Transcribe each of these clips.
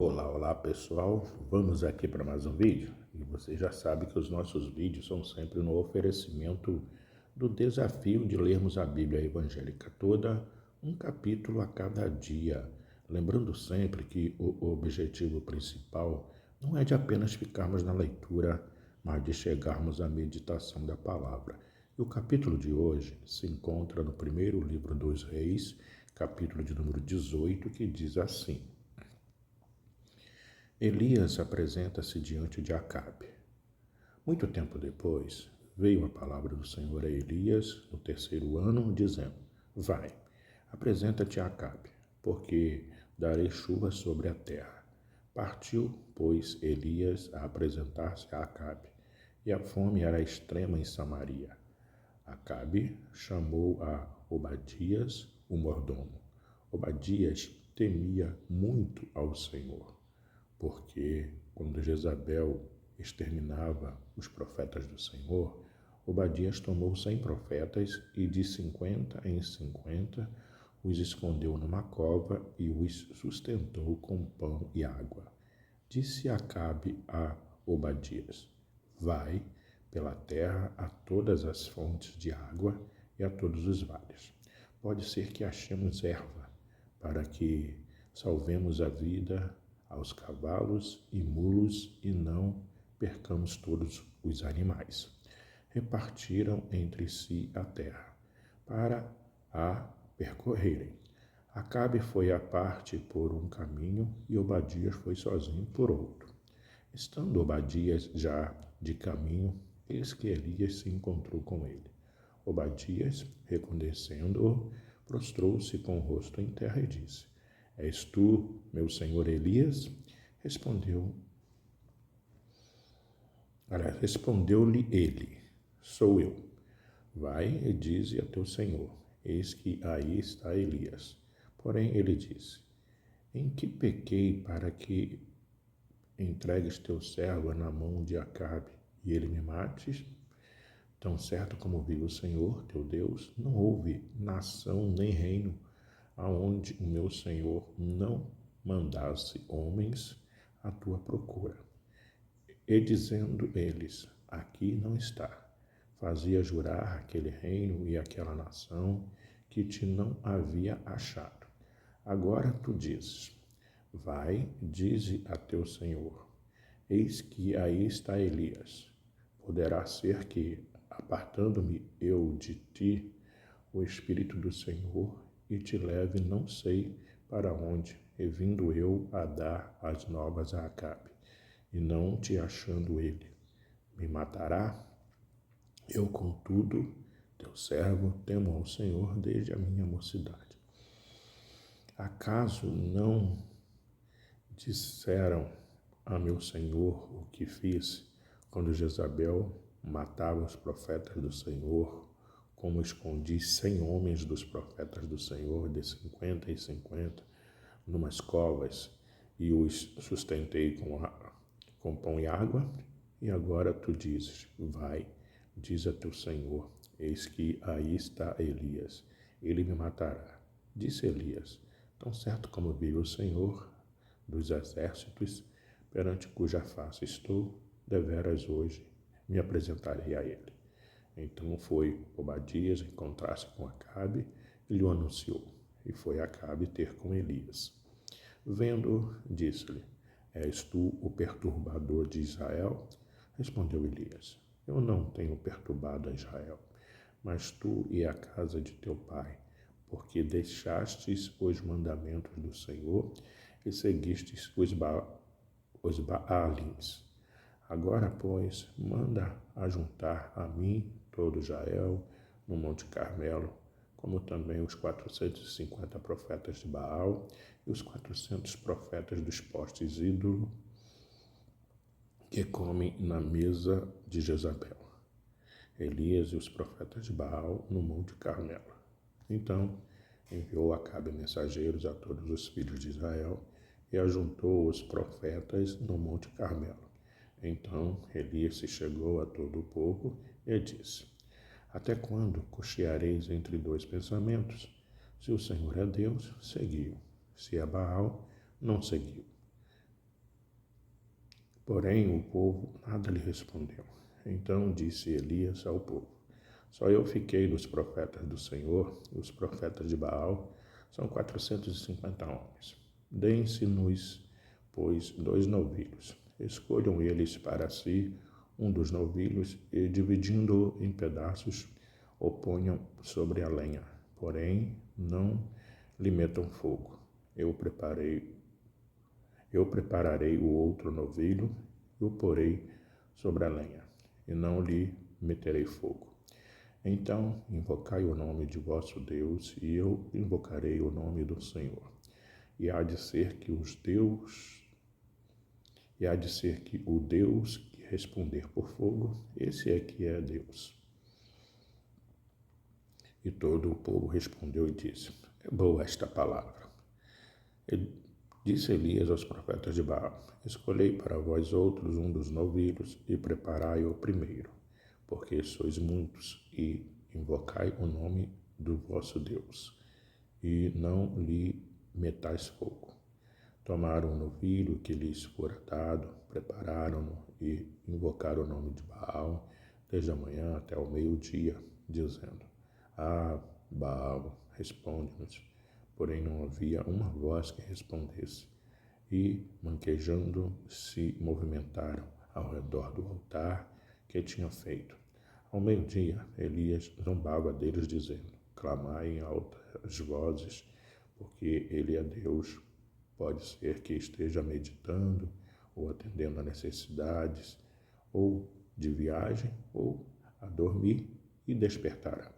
Olá pessoal, vamos aqui para mais um vídeo e você já sabe que os nossos vídeos são sempre no oferecimento do desafio de lermos a Bíblia evangélica toda, um capítulo a cada dia, lembrando sempre que o objetivo principal não é de apenas ficarmos na leitura, mas de chegarmos à meditação da palavra. E o capítulo de hoje se encontra no primeiro livro dos Reis, capítulo de número 18, que diz assim: Elias apresenta-se diante de Acabe. Muito tempo depois, veio a palavra do Senhor a Elias, no terceiro ano, dizendo: Vai, apresenta-te a Acabe, porque darei chuva sobre a terra. Partiu, pois, Elias a apresentar-se a Acabe, e a fome era extrema em Samaria. Acabe chamou a Obadias, o mordomo. Obadias temia muito ao Senhor, porque quando Jezabel exterminava os profetas do Senhor, Obadias tomou 100 profetas e de 50 em 50 os escondeu numa cova e os sustentou com pão e água. Disse Acabe a Obadias: Vai pela terra a todas as fontes de água e a todos os vales. Pode ser que achemos erva, para que salvemos a vida aos cavalos e mulos e não percamos todos os animais. Repartiram entre si a terra, para a percorrerem. Acabe foi à parte por um caminho e Obadias foi sozinho por outro. Estando Obadias já de caminho, eis que Elias se encontrou com ele. Obadias, reconhecendo-o, prostrou-se com o rosto em terra e disse: És tu, meu senhor Elias? Respondeu-lhe ele: Sou eu. Vai e dize a teu senhor: Eis que aí está Elias. Porém ele disse: Em que pequei para que entregues teu servo na mão de Acabe e ele me mates? Tão certo como vive o Senhor, teu Deus, não houve nação nem reino aonde o meu Senhor não mandasse homens à tua procura. E dizendo eles: Aqui não está, fazia jurar aquele reino e aquela nação que te não havia achado. Agora tu dizes: Vai, dize a teu Senhor: Eis que aí está Elias. Poderá ser que, apartando-me eu de ti, o Espírito do Senhor e te leve não sei para onde, e vindo eu a dar as novas a Acabe, e não te achando ele, me matará? Eu, contudo, teu servo, temo ao Senhor desde a minha mocidade. Acaso não disseram a meu Senhor o que fiz quando Jezabel matava os profetas do Senhor, como escondi 100 homens dos profetas do Senhor, de 50 em 50, numas covas, e os sustentei com pão e água? E agora tu dizes: Vai, diz a teu Senhor: Eis que aí está Elias, ele me matará. Disse Elias: Tão certo como vive o Senhor dos exércitos, perante cuja face estou, deveras hoje me apresentarei a ele. Então foi Obadias encontrar-se com Acabe e lhe o anunciou, e foi Acabe ter com Elias. Vendo, disse-lhe: És tu o perturbador de Israel? Respondeu Elias: Eu não tenho perturbado a Israel, mas tu e a casa de teu pai, porque deixastes os mandamentos do Senhor e seguistes os Baalins. Agora, pois, manda ajuntar a mim todo Israel no Monte Carmelo, como também os 450 profetas de Baal e os 400 profetas dos postes ídolo que comem na mesa de Jezabel. Elias e os profetas de Baal no Monte Carmelo. Então enviou Acabe mensageiros a todos os filhos de Israel e ajuntou os profetas no Monte Carmelo. Então Elias se chegou a todo o povo e disse: Até quando cocheareis entre dois pensamentos? Se o Senhor é Deus, seguiu. Se é Baal, não seguiu. Porém o povo nada lhe respondeu. Então disse Elias ao povo: Só eu fiquei dos profetas do Senhor, e os profetas de Baal são 450 homens. Deem-se-nos, pois, 2 novilhos. Escolham eles para si um dos novilhos e, dividindo-o em pedaços, o ponham sobre a lenha. Porém, não lhe metam fogo. Eu prepararei o outro novilho e o porei sobre a lenha, e não lhe meterei fogo. Então invocai o nome de vosso Deus, e eu invocarei o nome do Senhor. E há de ser que o Deus que responder por fogo, esse é que é Deus. E todo o povo respondeu e disse: É boa esta palavra. Disse Elias aos profetas de Baal: Escolhei para vós outros um dos novilhos e preparai-o primeiro, porque sois muitos, e invocai o nome do vosso Deus, e não lhe metais fogo. Tomaram o novilho que lhes fora dado, prepararam-no e invocaram o nome de Baal desde a manhã até o meio-dia, dizendo: Ah, Baal, responde-nos. Porém não havia uma voz que respondesse, e, manquejando, se movimentaram ao redor do altar que tinha feito. Ao meio-dia, Elias zombava deles, dizendo: Clamai em altas vozes, porque ele é Deus. Pode ser que esteja meditando, ou atendendo a necessidades, ou de viagem, ou a dormir, e despertará.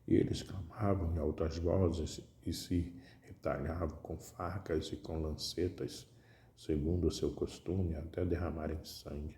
E eles clamavam em altas vozes e se retalhavam com facas e com lancetas, segundo o seu costume, até derramarem sangue.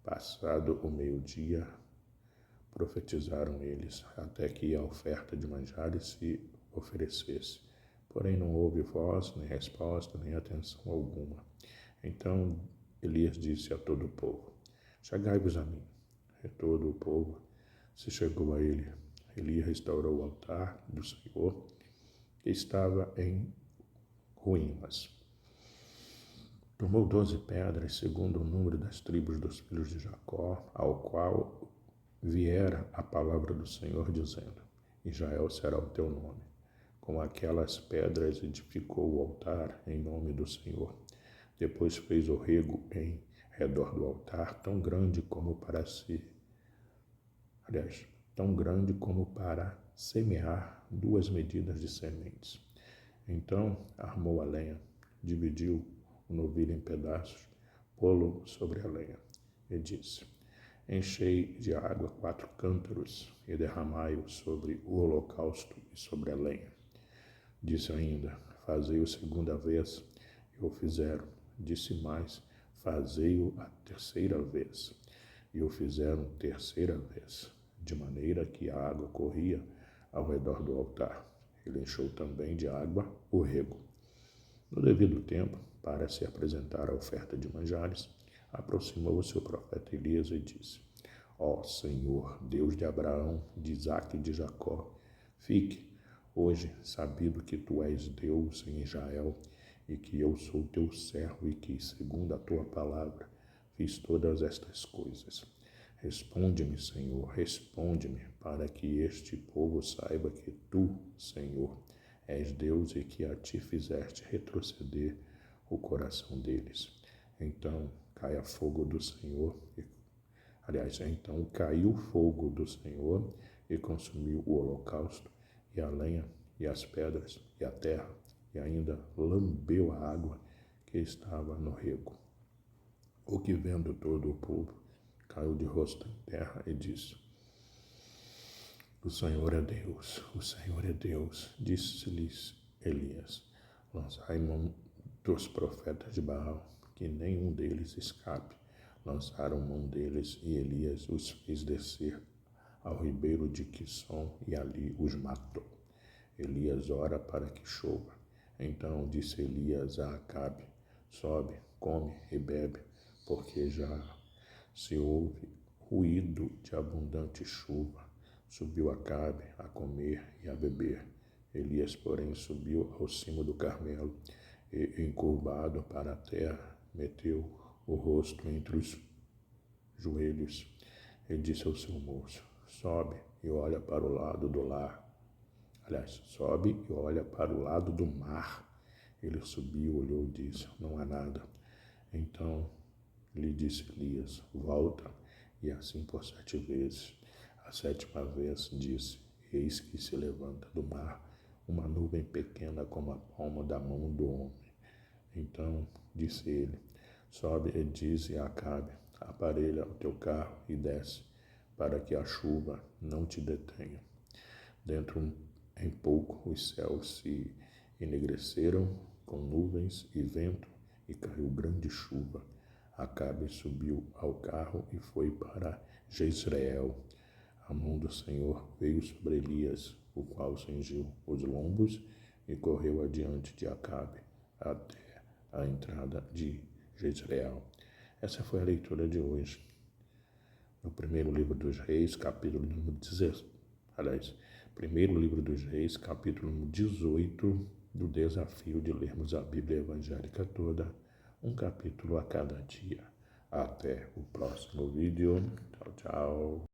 Passado o meio-dia, profetizaram eles, até que a oferta de manjares se oferecesse. Porém não houve voz, nem resposta, nem atenção alguma. Então Elias disse a todo o povo: Chegai-vos a mim. E todo o povo se chegou a ele. Elias restaurou o altar do Senhor, que estava em ruínas. Tomou 12 pedras, segundo o número das tribos dos filhos de Jacó, ao qual viera a palavra do Senhor, dizendo: Israel será o teu nome. Com aquelas pedras edificou o altar em nome do Senhor. Depois fez o rego em redor do altar, tão grande como para semear 2 medidas de sementes. Então armou a lenha, dividiu o novilho em pedaços, pô-lo sobre a lenha, e disse: Enchei de água 4 cântaros e derramai-o sobre o holocausto e sobre a lenha. Disse ainda: Fazei-o segunda vez, e o fizeram. Disse mais: Fazei-o a terceira vez, e o fizeram terceira vez, de maneira que a água corria ao redor do altar. Ele encheu também de água o rego. No devido tempo, para se apresentar a oferta de manjares, aproximou-se o profeta Elias e disse: Ó Senhor, Deus de Abraão, de Isaque e de Jacó, fique hoje sabido que tu és Deus em Israel, e que eu sou teu servo, e que, segundo a tua palavra, fiz todas estas coisas. Responde-me, Senhor, responde-me, para que este povo saiba que tu, Senhor, és Deus, e que a ti fizeste retroceder o coração deles. Então caiu fogo do Senhor, então caiu fogo do Senhor e consumiu o holocausto, e a lenha, e as pedras, e a terra, e ainda lambeu a água que estava no rego. O que, vendo todo o povo, caiu de rosto em terra e disse: O Senhor é Deus, o Senhor é Deus. Disse-lhes Elias: Lançai mão dos profetas de Baal, que nenhum deles escape. Lançaram mão deles, e Elias os fez descer ao ribeiro de Quisson, e ali os matou. Elias ora para que chova. Então disse Elias a Acabe: Sobe, come e bebe, porque já se ouve ruído de abundante chuva. Subiu Acabe a comer e a beber. Elias, porém, subiu ao cimo do Carmelo e, encurvado para a terra, meteu o rosto entre os joelhos e disse ao seu moço: sobe e olha para o lado do lar. Aliás, sobe e olha para o lado do mar. Ele subiu, olhou e disse: não há nada. Então lhe disse Elias: volta. E assim por 7 vezes. A 7ª vez disse: eis que se levanta do mar uma nuvem pequena como a palma da mão do homem. Então disse ele: sobe e dize a Acabe: aparelha o teu carro e desce, para que a chuva não te detenha. Dentro em pouco os céus se enegreceram com nuvens e vento, e caiu grande chuva. Acabe subiu ao carro e foi para Jezreel. A mão do Senhor veio sobre Elias, o qual cingiu os lombos e correu adiante de Acabe até a entrada de Jezreel. Essa foi a leitura de hoje, no primeiro livro dos Reis, capítulo número 16. Aliás, primeiro livro dos Reis, capítulo número 18, do desafio de lermos a Bíblia evangélica toda, um capítulo a cada dia. Até o próximo vídeo. Tchau, tchau.